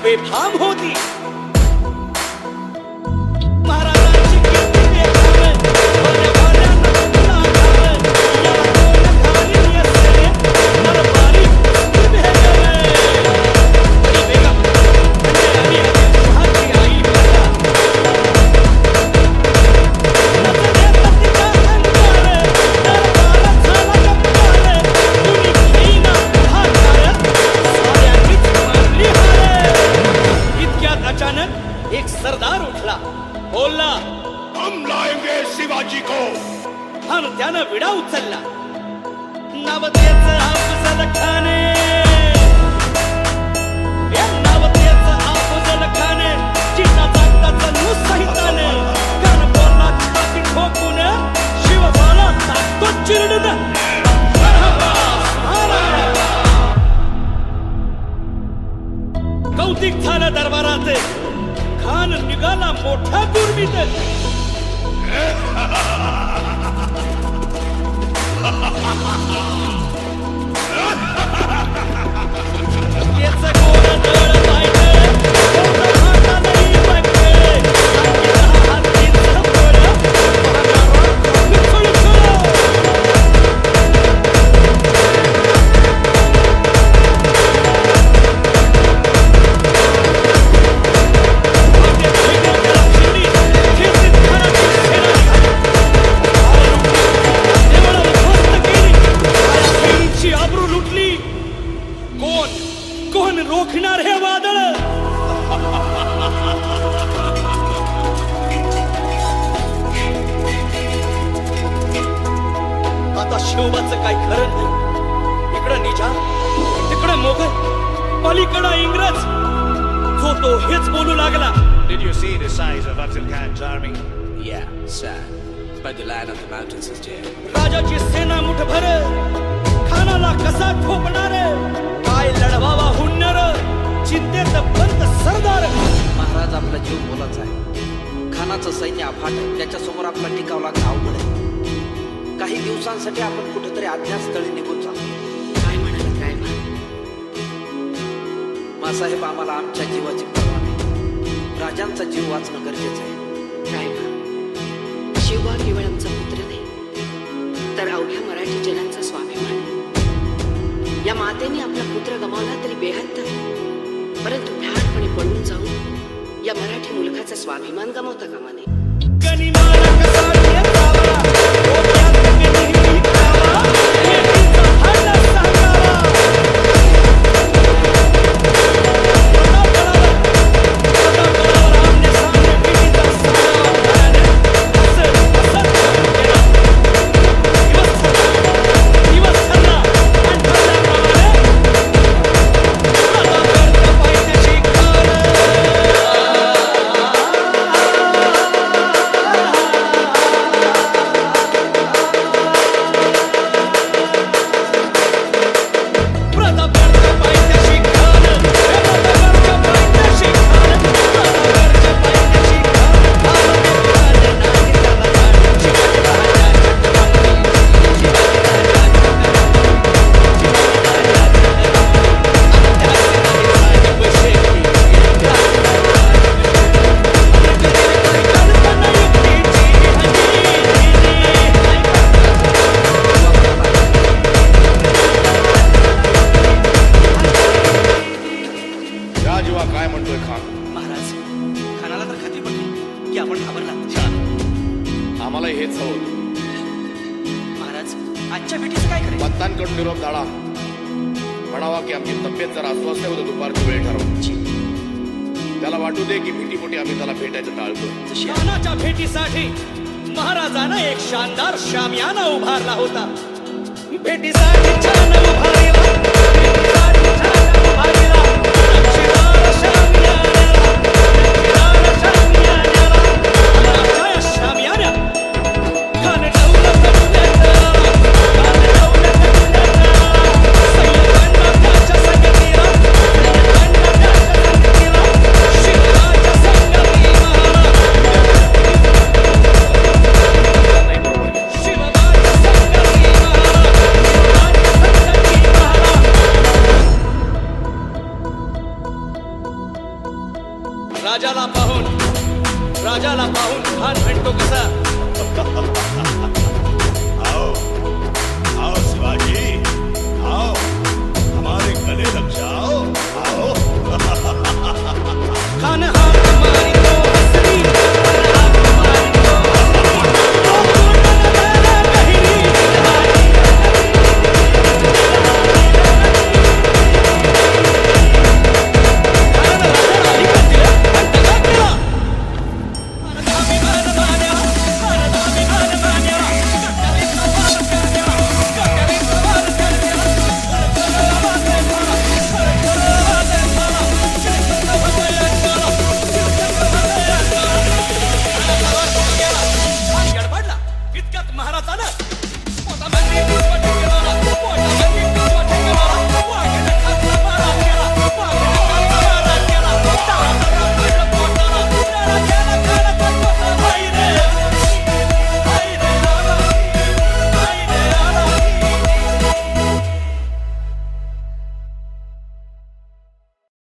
बेफाम होती. महाराजांची कीर्ती देखावे, भोलेभाल्यांना नाचावे, या कोण घाली असे दरबारी भेटावे. आणि बेगा आणि शहाची आई बघा नजरे पतीचा अंगार दरबार झाला गप्पार. कुणी घेईना हातार साऱ्यांनीच मारली हार. इतक्यात अचानक एक सरदार उठला, बोलला, हम लाएंगे शिवाजी को. आणि त्यानं विडा उचलला. नवतेचं अफजल खाने, या नवतेचं अफजल खाने, जिना जागताचं नुसहिताने. कान बोलला छाती ठोकून, शिवबाला टाकतो चिरडून. मरहबा, सुभानअल्लाह. कौतिक झालं दरबाराचे. खान निघाला मोठा गुरमीत. त्याचं गोड दळ पाहिलं, गोड हातालाही बघलं. सांगितलं हातीचं फळ, महाराज खुळखुळ. आबरू लुटली. कोण कोण रोखणार हे वादळ. आता शिवबाचं काय खरं नाही. इकडं निजाम, तिकडं मोगल, पलीकडं इंग्रज. जो तो हेच बोलू लागला. Did you see the size of Afzal Khan's army? Yeah, sir. But the land of the mountains is dead. राजाची सेना मुठभर, खानाला कसा ठोपणार. काय लढवावा हुन्नर, चिंतेत बंद सरदार. महाराज आपला जीव बोलाचा आहे. खानाचं सैन्य अफाट आहे. त्याच्यासमोर आपला टिकाव लागणं अवघड आहे. काही दिवसांसाठी आपण कुठेतरी अज्ञातस्थळी निघून जातो. काय म्हणाल काय मासाहेब, आम्हाला आमच्या जीवाची पर्वा नाही. राजांचा जीव वाचणं गरजेचं आहे. काय शिवबा केवळ आमचा पुत्र नाही, तर अवघ्या मराठी जनांचा स्वाभिमान. या मातेने आपला पुत्र गमावला तरी बेहत्तर, परंतु भ्याडपणे पळून जाऊन या मराठी मुलखाचा स्वाभिमान गमावता कामा नये. गनिमाला कसा ठेचावा, डोक्यात गनिमी खावा, भेटीचा हाडा सांगावा. सदा आमने सामने भेटीचा सांगावा भयाने. असं केला. दिवस ठरला आणि ठरल्याप्रमाणे आता करतं पायथ्याशी खार. आम्हाला हेच हवं. महाराज, आजच्या भेटीचं काय करेल? पंतांकडून निरोप धाडा. म्हणावा की आमची तब्येत जर अस्वस्थ आहे, दुपारची वेळ ठरवा. त्याला वाटू दे की भीतीपोटी आम्ही त्याला भेटायचं टाळतो. शानाच्या भेटीसाठी महाराजानं एक शानदार शामियाना उभारला होता. भेटीसाठी छान उभारला